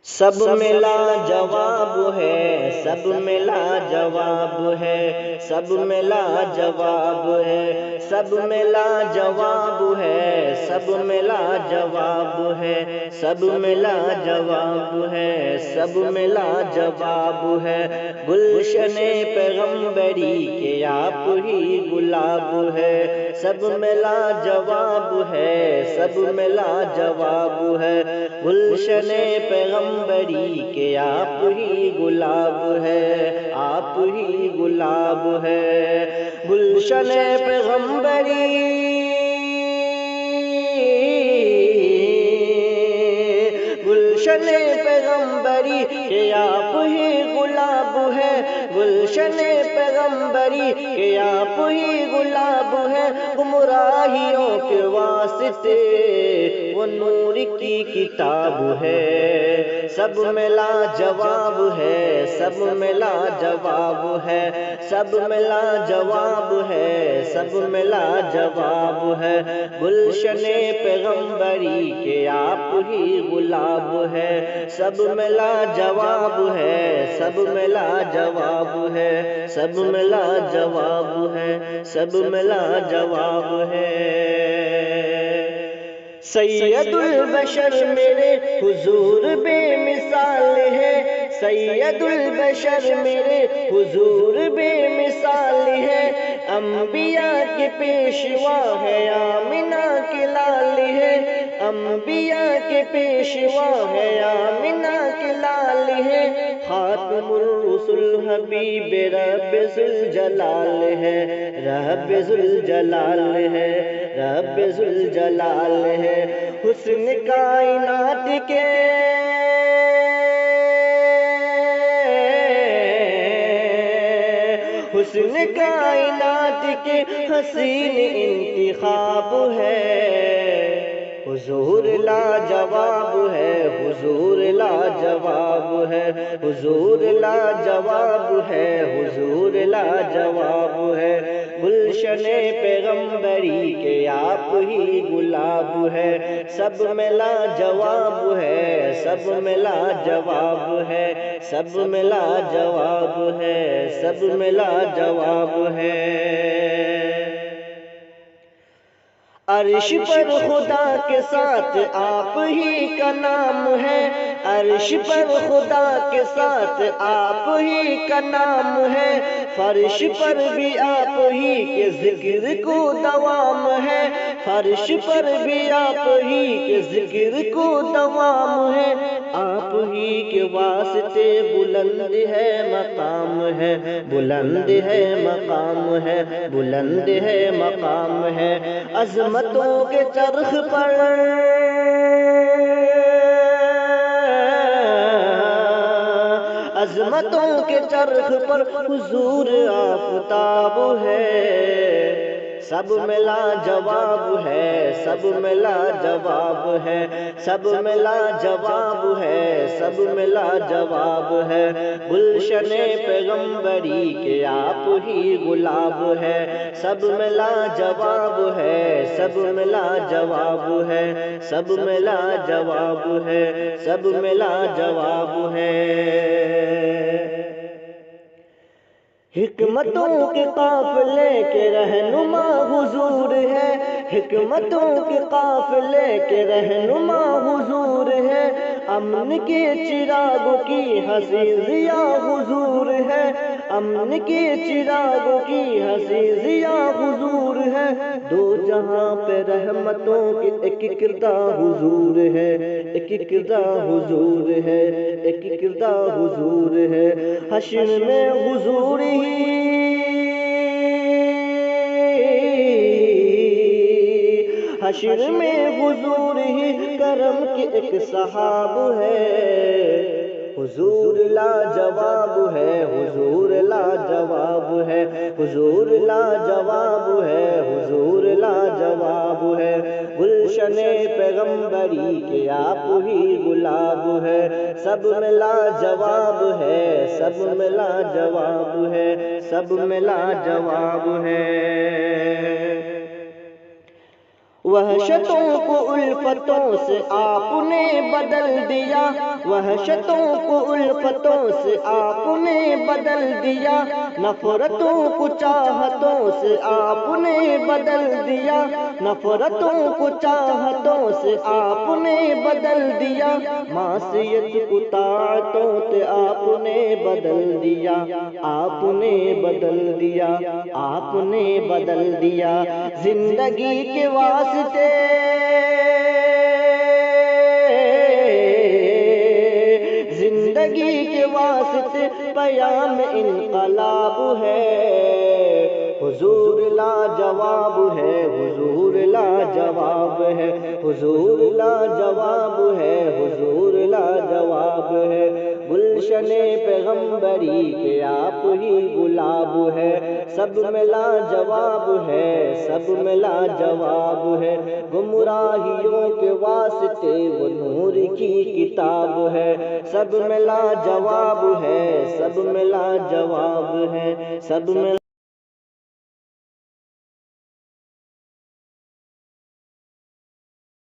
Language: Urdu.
سب ملا جواب ہے، سب ملا جواب ہے، سب ملا جواب ہے، سب ملا جواب ہے، سب ملا جواب ہے، سب ملا جواب ہے، سب ملا جواب ہے۔ گلشن پیغمبری کے آپ ہی گلاب ہے، سب ملا جواب ہے، سب ملا جواب ہے۔ گلشن پیغمبری کے آپ ہی گلاب ہے، آپ ہی گلاب ہے۔ گلشن پیغمبری، گلشن پیغمبری کے آپ ہی گلاب ہے، گلشن پیغمبری کے آپ ہی گلاب ہے۔ گمراہیوں کے واسطے وہ نور کی کتاب ہے، سب ملا جواب ہے، سب ملا جواب ہے، سب ملا جواب ہے، سب ملا جواب ہے۔ گلشن پیغمبری کے آپ ہی گلاب ہے، سب ملا جواب ہے، سب ملا جواب ہے، سب ملا جواب ہے، سب ملا جواب ہے۔ سید البشر میرے حضور بے مثال ہے، سید البشر میرے حضور بے مثال ہے۔ انبیاء کے پیشوا ہے، آمنہ کے لال ہے، انبیاء کے پیشوا ہے، آمنہ کے لال ہے۔ خاتم الرسل حبیب رب ذوالجلال ہے، رب ذوالجلال ہے، رب ذوالجلال ہے۔ حسن کائنات کے حسن کائنات کے حسین انتخاب ہے۔ حضور لاجواب ہے، حضور لاجواب ہے، حضور لاجواب ہے، حضور لاجواب ہے۔ گلشن پیغمبری کے آپ ہی گلاب ہے، سب ملا جواب ہے، سب ملا جواب ہے، سب ملا جواب ہے، سب ملا جواب ہے۔ عرش پر خدا کے ساتھ آپ ہی کا نام ہے، عرش پر خدا کے ساتھ آپ ہی کا نام ہے۔ فرش پر بھی آپ ہی کے ذکر کو دوام ہے، فرش پر بھی آپ ہی کے ذکر کو دوام ہے۔ آپ ہی کے واسطے بلند ہے مقام ہے، بلند ہے مقام ہے، بلند ہے مقام ہے۔ عظمتوں کے چرخ پر عظمتوں کے چرخ پر حضور آفتاب ہے، سب ملا جواب ہے، سب ملا جواب ہے، سب ملا جواب ہے، سب ملا جواب ہے۔ گلشن پیغمبری کے آپ ہی گلاب ہے، سب ملا جواب ہے، سب ملا جواب ہے، سب ملا جواب ہے، سب ملا جواب ہے۔ حکمتوں کے قافلے کے رہنما حضور ہے، حکمتوں کے قافلے کے رہنما حضور ہے۔ امن کے چراغوں کی ہنسی ضیا حضور ہے، امن کے چراغوں کی ہنسی ضیا حضور ہے۔ دو جہاں پہ رحمتوں کی ایک کردہ حضور ہے، ایک کردہ حضور ہے، ایک کردہ حضور ہے۔ حشر میں حضور ہی حشر میں حضور ہی کرم کے ایک صحاب ہے۔ حضور لاجواب ہے، حضور لاجواب ہے، حضور لاجواب ہے، حضور لاجواب ہے۔ گلشن پیغمبری کے آپ ہی گلاب ہے، سب ملا جواب ہے، سب ملا جواب ہے، سب ملا جواب ہے۔ وحشتوں کو الفتوں سے آپ نے بدل دیا، وحشتوں کو الفتوں سے آپ نے بدل دیا، نفرتوں کو چاہتوں سے آپ نے بدل دیا، نفرتوں کو چاہتوں سے آپ نے بدل دیا، معصیت کو طاعتوں سے آپ نے بدل دیا، آپ نے بدل دیا، آپ نے بدل دیا، زندگی کے واسطے زندگی کے واسطے پیام انقلاب ہے، حضور لاجواب ہے، حضور لاجواب ہے، حضور لاجواب ہے، حضور لاجواب ہے، گلشن پیغمبری کے آپ ہی گلاب ہے، سب میں لاجواب ہے، سب میں لاجواب ہے، گمراہیوں کے واسطے وہ نور کی کتاب ہے، سب میں لاجواب ہے، سب میں لاجواب ہے، سب میں